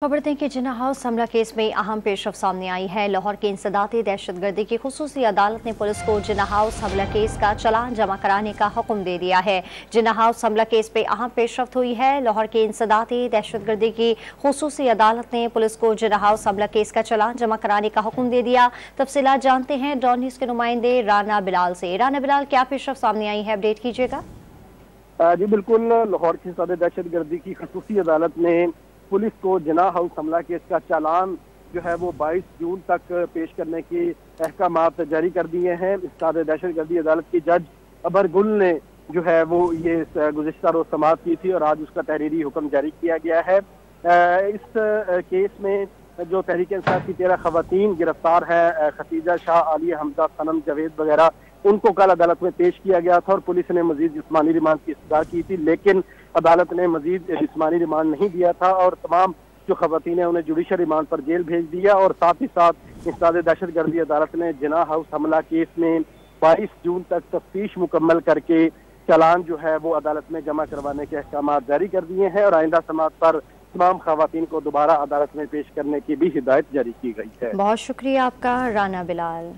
खबर दें कि जिन्ना हाउस हमला केस में अहम पेशरफ सामने आई है। लाहौर की इंसदाती दहशतगर्दी की खुसूसी अदालत ने पुलिस को जिन्ना हाउस हमला केस का चालान जमा कराने का हुक्म दे दिया है। जिन्ना हाउस हमला केस पे अहम पेशरफ हुई है। लाहौर की इंसदाती दहशतगर्दी की खुसूसी अदालत ने पुलिस को जिन्ना हाउस हमला केस का चालान जमा कराने का हुक्म दे दिया। तफसीलात जानते हैं डॉन न्यूज़ के नुमाइंदे राना बिलाल से। राना बिलाल, क्या पेशरफ सामने आई है, अपडेट कीजिएगा। जी बिल्कुल, लाहौर की इंसदाती दहशतगर्दी की खुसूसी अदालत ने पुलिस को जिन्ना हाउस हमला केस का चालान जो है वो 22 जून तक पेश करने के अहकामात जारी कर दिए हैं। इंसदाती दहशतगर्दी अदालत की जज अबर गुल ने जो है वो ये गुज़िश्ता रोज समाअत की थी और आज उसका तहरीरी हुक्म जारी किया गया है। इस केस में जो तहरीक इंसाफ की 13 खवातीन गिरफ्तार है, खतीजा शाह, आलिया हमजा, सनम जावेद वगैरह, उनको कल अदालत में पेश किया गया था और पुलिस ने मजीद जिस्मानी रिमांड की इस्तदा की थी, लेकिन अदालत ने मजीद जिस्मानी रिमांड नहीं दिया था और तमाम जो खवातीन है उन्हें जुडिशल रिमांड पर जेल भेज दिया। और साथ ही साथ इंसदाती दहशतगर्दी अदालत ने जिन्ना हाउस हमला केस में 22 जून तक तफ्तीश मुकम्मल करके चालान जो है वो अदालत में जमा करवाने के अहकामात जारी कर दिए हैं और आइंदा समाअत पर तमाम खवातीन को दोबारा अदालत में पेश करने की भी हिदायत जारी की गई है। बहुत शुक्रिया आपका राना बिलाल।